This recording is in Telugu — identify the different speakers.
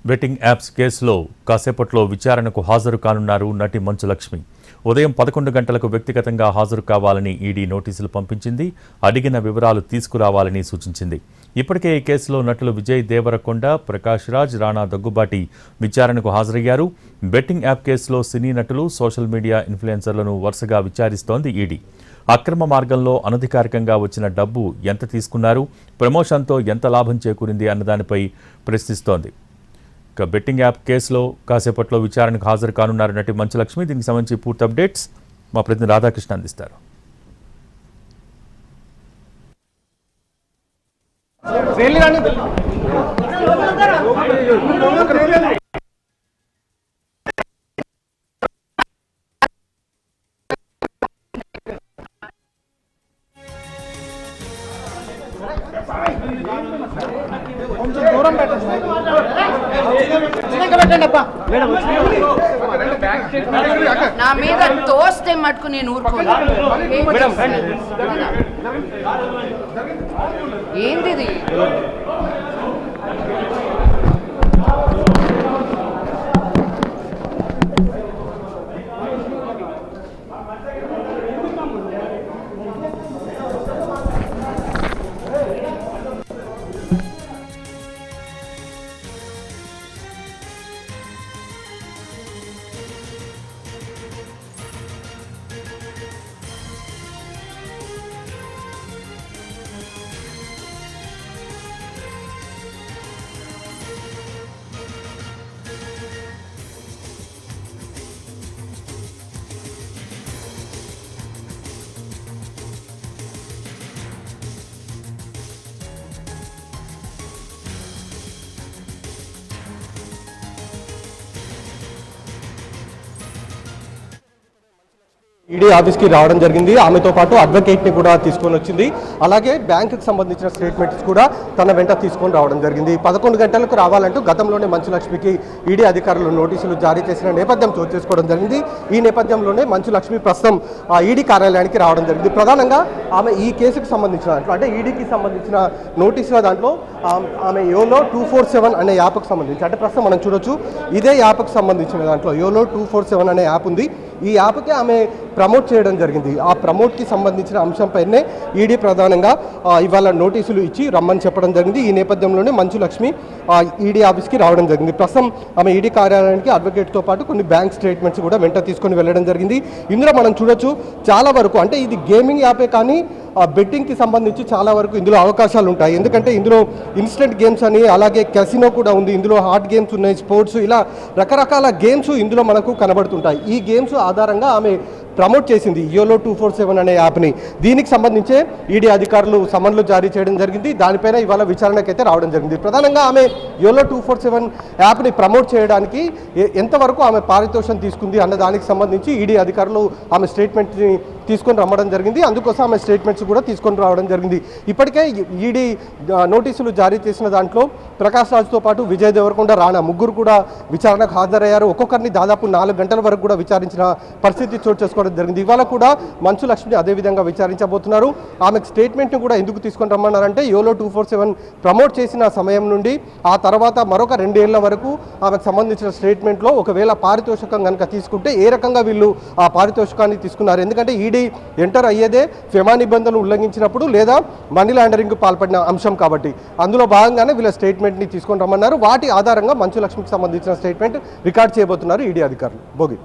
Speaker 1: బెట్టింగ్ యాప్స్ కేసులో కాసేపట్లో విచారణకు హాజరు కానున్నారు నటి మంచు లక్ష్మి. ఉదయం 11 గంటలకు వ్యక్తిగతంగా హాజరు కావాలని ఈడీ నోటీసులు పంపించింది. అడిగిన వివరాలు తీసుకురావాలని సూచించింది. ఇప్పటికే ఈ కేసులో నటులు విజయ్ దేవరకొండ, ప్రకాష్ రాజ్, రాణా దగ్గుబాటి విచారణకు హాజరయ్యారు. బెట్టింగ్ యాప్ కేసులో సినీ నటులు, సోషల్ మీడియా ఇన్ఫ్లుయెన్సర్లను వరుసగా విచారిస్తోంది ఈడీ. అక్రమ మార్గంలో అనధికారికంగా వచ్చిన డబ్బు ఎంత తీసుకున్నారు, ప్రమోషన్తో ఎంత లాభం చేకూరింది అన్నదానిపై ప్రశ్నిస్తోంది. బెట్టింగ్ యాప్ కేసులో కాసేపట్లో విచారణకు హాజరు కానున్నారు నటి మంచు లక్ష్మి. దీనికి సంబంధించి పూర్తి అప్డేట్స్ మా ప్రతినిధి రాధాకృష్ణ అందిస్తారు.
Speaker 2: నా మీద తోస్తే మటుకు నేను ఊరుకోను. ఏంది
Speaker 3: ఈడీ ఆఫీస్కి రావడం జరిగింది. ఆమెతో పాటు అడ్వకేట్ని కూడా తీసుకొని వచ్చింది. అలాగే బ్యాంకుకి సంబంధించిన స్టేట్మెంట్స్ కూడా తన వెంట తీసుకొని రావడం జరిగింది. 11 గంటలకు రావాలంటూ గతంలోనే మంచు లక్ష్మికి ఈడీ అధికారులు నోటీసులు జారీ చేసిన నేపథ్యం చోటు చేసుకోవడం జరిగింది. ఈ నేపథ్యంలోనే మంచు లక్ష్మి ప్రస్తుతం ఈడీ కార్యాలయానికి రావడం జరిగింది. ప్రధానంగా ఆమె ఈ కేసుకు సంబంధించిన దాంట్లో అంటే ఈడీకి సంబంధించిన నోటీసుల దాంట్లో ఆమె యోలో 247 అనే యాప్కి సంబంధించి అంటే ప్రస్తుతం మనం చూడొచ్చు ఇదే యాప్కి సంబంధించిన దాంట్లో యోలో 247 అనే యాప్ ఉంది. ఈ యాప్కి ఆమె ప్రమోట్ చేయడం జరిగింది. ఆ ప్రమోట్కి సంబంధించిన అంశంపైనే ఈడీ ప్రధానంగా ఇవాళ నోటీసులు ఇచ్చి రమ్మని చెప్పడం జరిగింది. ఈ నేపథ్యంలోనే మంచు లక్ష్మి ఈడీ ఆఫీస్కి రావడం జరిగింది. ప్రస్తుతం ఆమె ఈడీ కార్యాలయానికి అడ్వకేట్తో పాటు కొన్ని బ్యాంక్ స్టేట్మెంట్స్ కూడా వెంట తీసుకొని వెళ్ళడం జరిగింది. ఇందులో మనం చూడొచ్చు చాలా వరకు అంటే ఇది గేమింగ్ యాపే కానీ బెట్టింగ్కి సంబంధించి చాలా వరకు ఇందులో అవకాశాలు ఉంటాయి. ఎందుకంటే ఇందులో ఇన్స్టెంట్ గేమ్స్ అని అలాగే క్యాసినో కూడా ఉంది. ఇందులో హార్డ్ గేమ్స్ ఉన్నాయి, స్పోర్ట్స్, ఇలా రకరకాల గేమ్స్ ఇందులో మనకు కనబడుతుంటాయి. ఈ గేమ్స్ ఆధారంగా ఆమె ప్రమోట్ చేసింది యోలో 247 అనే యాప్ని. దీనికి సంబంధించే ఈడీ అధికారులు సమన్లు జారీ చేయడం జరిగింది. దానిపైన ఇవాళ విచారణకైతే రావడం జరిగింది. ప్రధానంగా ఆమె యోలో 247 యాప్ని ప్రమోట్ చేయడానికి ఎంతవరకు ఆమె పారితోషికం తీసుకుంది అన్న దానికి సంబంధించి ఈడీ అధికారులు ఆమె స్టేట్మెంట్ని తీసుకొని రమ్మడం జరిగింది. అందుకోసం ఆమె స్టేట్మెంట్స్ కూడా తీసుకొని రావడం జరిగింది. ఇప్పటికే ఈడీ నోటీసులు జారీ చేసిన దాంట్లో ప్రకాష్ రాజ్తో పాటు విజయ్ దేవరకొండ, రాణా ముగ్గురు కూడా విచారణకు హాజరయ్యారు. ఒక్కొక్కరిని దాదాపు 4 గంటల వరకు కూడా విచారించిన పరిస్థితి చోటు చేసుకోవడం జరిగింది. ఇవాళ కూడా మంచు లక్ష్మిని అదేవిధంగా విచారించబోతున్నారు. ఆమెకు స్టేట్మెంట్ని కూడా ఎందుకు తీసుకొని రమ్మన్నారంటే యోలో 247 ప్రమోట్ చేసిన సమయం నుండి ఆ తర్వాత మరొక 2 ఏళ్ల వరకు ఆమెకు సంబంధించిన స్టేట్మెంట్లో ఒకవేళ పారితోషికం కనుక తీసుకుంటే ఏ రకంగా వీళ్ళు ఆ పారితోషికాన్ని తీసుకున్నారు. ఎందుకంటే ఈడీ ఎంటర్ అయ్యేదే ఫెమా నిబంధనలు ఉల్లంఘించినప్పుడు లేదా మనీ లాండరింగ్కు పాల్పడిన అంశం కాబట్టి అందులో భాగంగానే వీళ్ళ స్టేట్మెంట్ని తీసుకొని రమ్మన్నారు. వాటి ఆధారంగా మంచు లక్ష్మికి సంబంధించిన స్టేట్మెంట్ రికార్డ్ చేయబోతున్నారు ఈడీ అధికారులు. భోగి.